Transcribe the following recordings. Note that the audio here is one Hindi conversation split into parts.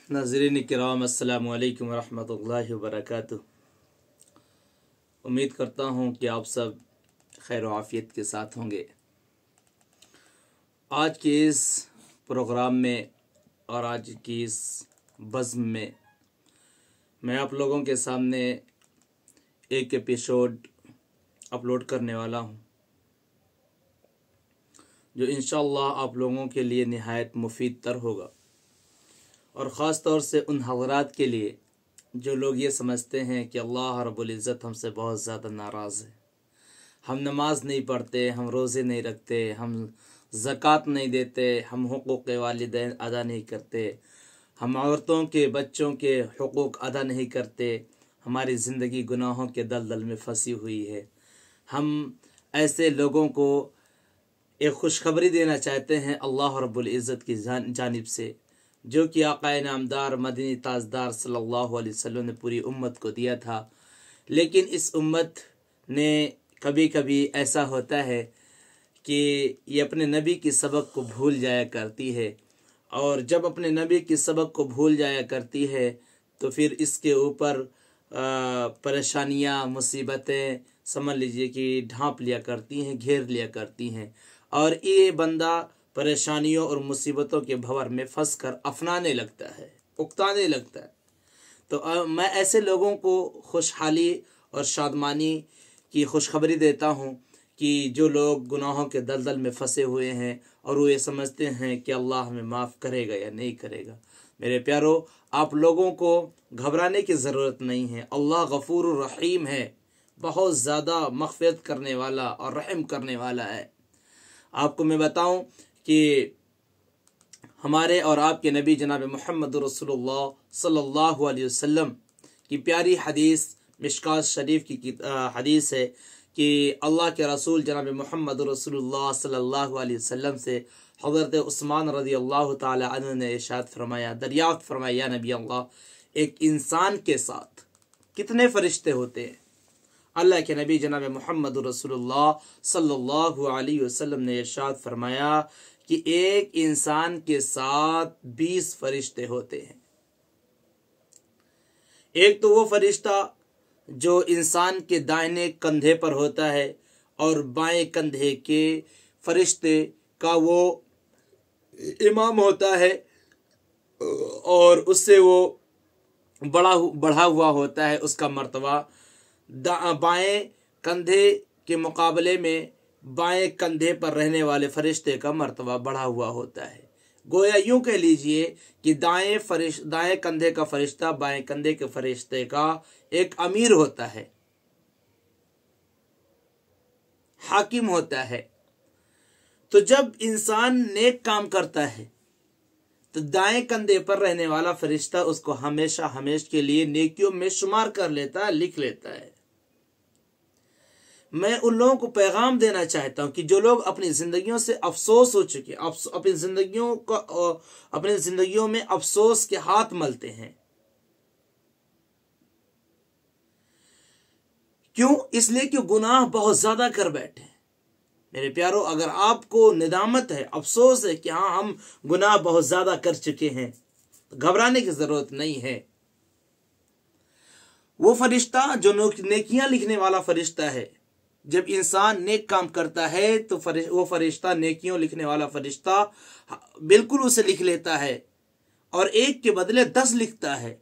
नाज़रीन किराम अस्सलामु अलैकुम वरहमतुल्लाहि वबरकातुह। उम्मीद करता हूँ कि आप सब खैर आफ़ियत के साथ होंगे। आज के इस प्रोग्राम में और आज की इस बज़्म में मैं आप लोगों के सामने एक एपिसोड अपलोड करने वाला हूँ जो इंशाअल्लाह आप लोगों के लिए निहायत मुफीद तर होगा, और ख़ास तौर से उन हज़रात के लिए जो लोग ये समझते हैं कि अल्लाह रब्बुल इज़्ज़त हमसे बहुत ज़्यादा नाराज़ है। हम नमाज नहीं पढ़ते, हम रोज़े नहीं रखते, हम ज़कात नहीं देते, हम हुकूक़ वालिदैन अदा नहीं करते, हम औरतों के बच्चों के हुकूक़ अदा नहीं करते, हमारी ज़िंदगी गुनाहों के दलदल में फंसी हुई है। हम ऐसे लोगों को एक खुशखबरी देना चाहते हैं अल्लाह रब्बुल इज़्ज़त की जानिब से, जो कि आक़ाए नामदार मदनी ताजदार सल्लल्लाहु अलैहि वसल्लम ने पूरी उम्मत को दिया था। लेकिन इस उम्मत ने कभी कभी ऐसा होता है कि ये अपने नबी की सबक को भूल जाया करती है, और जब अपने नबी की सबक को भूल जाया करती है तो फिर इसके ऊपर परेशानियां, मुसीबतें समझ लीजिए कि ढांप लिया करती हैं, घेर लिया करती हैं, और ये बंदा परेशानियों और मुसीबतों के भंवर में फंसकर अफनाने लगता है, उकताने लगता है। तो मैं ऐसे लोगों को खुशहाली और शादमानी की खुशखबरी देता हूँ कि जो लोग गुनाहों के दलदल में फंसे हुए हैं और वो ये समझते हैं कि अल्लाह हमें माफ़ करेगा या नहीं करेगा। मेरे प्यारो, आप लोगों को घबराने की ज़रूरत नहीं है। अल्लाह गफ़ूर रहीम है, बहुत ज़्यादा मग़फ़िरत करने वाला और रहम करने वाला है। आपको मैं बताऊं कि हमारे और आपके नबी जनाब मोहम्मद रसूलुल्लाह सल्लल्लाहु अलैहि वसल्लम की प्यारी हदीस मिशकात शरीफ की हदीस है कि अल्लाह के रसूल जनाब मोहम्मद रसूलुल्लाह सल्लल्लाहु अलैहि वसल्लम से हज़रत उस्मान रज़ी अल्लाह ताला अन्हु ने इरशाद फरमाया, दरियाफ़्त फरमाया, या नबी अल्लाह, एक इंसान के साथ कितने फ़रिश्ते होते हैं? अल्लाह के नबी जनाब मोहम्मद रसूलुल्लाह सल्लल्लाहु अलैहि वसल्लम ने इरशाद फरमाया कि एक इंसान के साथ 20 फरिश्ते होते हैं। एक तो वो फरिश्ता जो इंसान के दाहिने कंधे पर होता है, और बाएं कंधे के फरिश्ते का वो इमाम होता है, और उससे वो बढ़ा हुआ होता है उसका मर्तबा। बाएं कंधे के मुकाबले में बाएं कंधे पर रहने वाले फरिश्ते का मर्तबा बढ़ा हुआ होता है। गोया यूं कह लीजिए कि दाएं कंधे का फरिश्ता बाएं कंधे के फरिश्ते का एक अमीर होता है, हाकिम होता है। तो जब इंसान नेक काम करता है तो दाएं कंधे पर रहने वाला फरिश्ता उसको हमेशा के लिए नेकियों में शुमार कर लेता है, लिख लेता है। मैं उन लोगों को पैगाम देना चाहता हूं कि जो लोग अपनी जिंदगियों से अफसोस हो चुके, अपनी जिंदगियों में अफसोस के हाथ मलते हैं। क्यों? इसलिए कि गुनाह बहुत ज्यादा कर बैठे हैं। मेरे प्यारो, अगर आपको निदामत है, अफसोस है कि हाँ हम गुनाह बहुत ज्यादा कर चुके हैं, तो घबराने की जरूरत नहीं है। वो फरिश्ता जो नेकियां लिखने वाला फरिश्ता है, जब इंसान नेक काम करता है तो वो फरिश्ता, नेकियों लिखने वाला फरिश्ता बिल्कुल उसे लिख लेता है, और एक के बदले 10 लिखता है।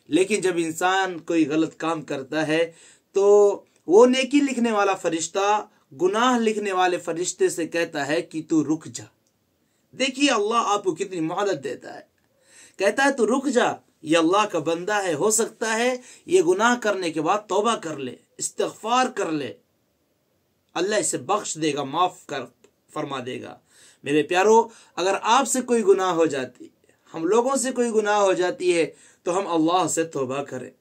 लेकिन जब इंसान कोई गलत काम करता है तो वो नेकी लिखने वाला फरिश्ता गुनाह लिखने वाले फरिश्ते से कहता है कि तू रुक जा। देखिए अल्लाह आपको कितनी मोहलत देता है, कहता है तू रुक जा, ये अल्लाह का बंदा है, हो सकता है ये गुनाह करने के बाद तौबा कर ले, इस्तिग़फ़ार कर ले, अल्लाह इसे बख्श देगा, माफ कर फरमा देगा। मेरे प्यारो, अगर आपसे कोई गुनाह हो जाती, हम लोगों से कोई गुनाह हो जाती है, तो हम अल्लाह से तौबा करें।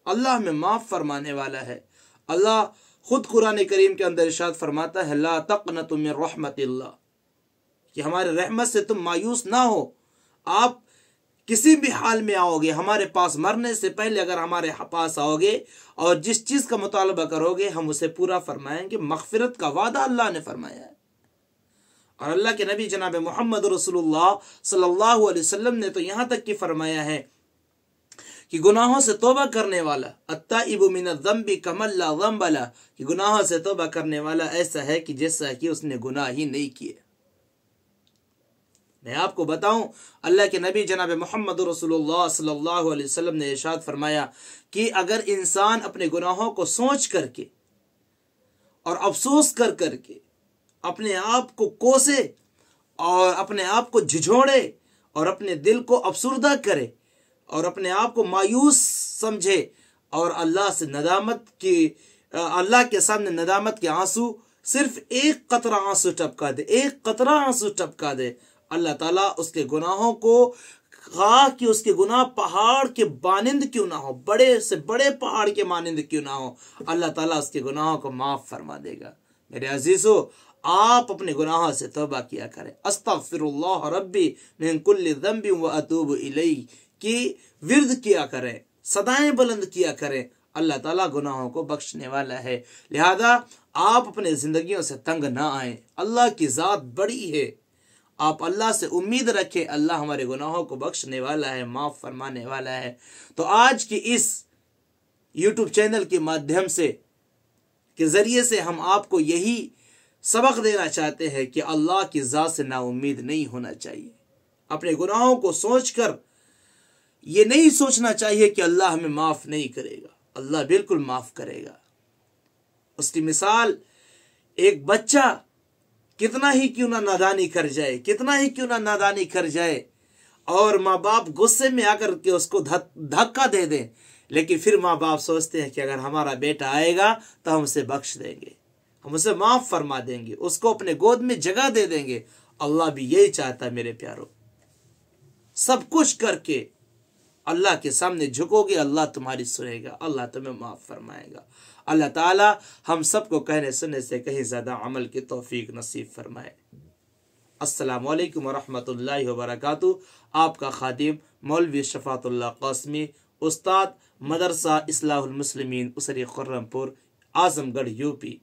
अल्लाह हमें माफ फरमाने वाला है। अल्लाह खुद कुरान करीम के अंदर इरशाद फरमाता है, ला तक़नतु मिन रहमतिल्लाह, कि हमारे रहमत से तुम मायूस ना हो। आप किसी भी हाल में आओगे, हमारे पास मरने से पहले अगर हमारे पास आओगे और जिस चीज का मुतालबा करोगे हम उसे पूरा फरमाएंगे। मग़फ़िरत का वादा अल्लाह ने फरमाया है, और अल्लाह के नबी जनाब मोहम्मद रसूलुल्लाह सल्लल्लाहु अलैहि वसल्लम ने तो यहाँ तक कि फरमाया है कि गुनाहों से तौबा करने वाला अत्ताइबु मिनज़्ज़ंबि कमन ला ज़ंब लह, कि गुनाहों से तौबा करने वाला ऐसा है कि जैसा कि उसने गुनाह ही नहीं किए। मैं आपको बताऊं, अल्लाह के नबी जनाब मोहम्मद रसूलुल्लाह सल्लल्लाहु अलैहि वसल्लम ने इरशाद फरमाया कि अगर इंसान अपने गुनाहों को सोच करके और अफसोस कर करके अपने आप को कोसे और अपने आप को झिझोड़े और अपने दिल को अफसुर्दा करे और अपने आप को मायूस समझे और अल्लाह के सामने नदामत के आंसू, सिर्फ एक कतरा आंसू टपका दे, एक कतरा आंसू टपका दे, अल्लाह ताला उसके गुनाहों को, खा कि उसके गुनाह पहाड़ के मानिंद क्यों ना हो, बड़े से बड़े पहाड़ के मानिंद क्यों ना हो, अल्लाह ताला उसके गुनाहों को माफ फरमा देगा। मेरे अजीजों, आप अपने गुनाहों से तौबा किया करें। अस्तगफिरुल्लाह रब्बी मिन कुल्लि ज़ंबि व अतूबु इलैहि की विर्द किया करें, सदाएं बुलंद किया करें। अल्लाह ताला गुनाहों को बख्शने वाला है। लिहाजा आप अपने जिंदगियों से तंग ना आए। अल्लाह की जात बड़ी है, आप अल्लाह से उम्मीद रखें। अल्लाह हमारे गुनाहों को बख्शने वाला है, माफ फरमाने वाला है। तो आज की इस यूट्यूब चैनल के माध्यम से के जरिए से हम आपको यही सबक देना चाहते हैं कि अल्लाह की ज़ात से नाउम्मीद नहीं होना चाहिए। अपने गुनाहों को सोचकर ये नहीं सोचना चाहिए कि अल्लाह हमें माफ़ नहीं करेगा। अल्लाह बिल्कुल माफ़ करेगा। उसकी मिसाल, एक बच्चा कितना ही क्यों ना नादानी कर जाए, कितना ही क्यों ना नादानी कर जाए और माँ बाप गुस्से में आकर के उसको धक्का दे दें, लेकिन फिर माँ बाप सोचते हैं कि अगर हमारा बेटा आएगा तो हम उसे बख्श देंगे, हम उसे माफ़ फरमा देंगे, उसको अपने गोद में जगह दे देंगे। अल्लाह भी यही चाहता है मेरे प्यारों। सब कुछ करके अल्लाह के सामने झुकोगे, अल्लाह तुम्हारी सुनेगा, अल्लाह तुम्हें माफ़ फरमाएगा। अल्लाह ताला हम सबको कहने सुनने से कहीं ज़्यादा अमल की तौफीक नसीब फरमाए। अस्सलामु अलैकुम वरहमतुल्लाहि वबरकातुहू। आपका खादिम मौलवी शफ़ातुल्लाह क़ासमी, उस्ताद मदरसा इस्लाहुल मुस्लिमीन, उसरी खुर्रमपुर, आज़मगढ़, यूपी।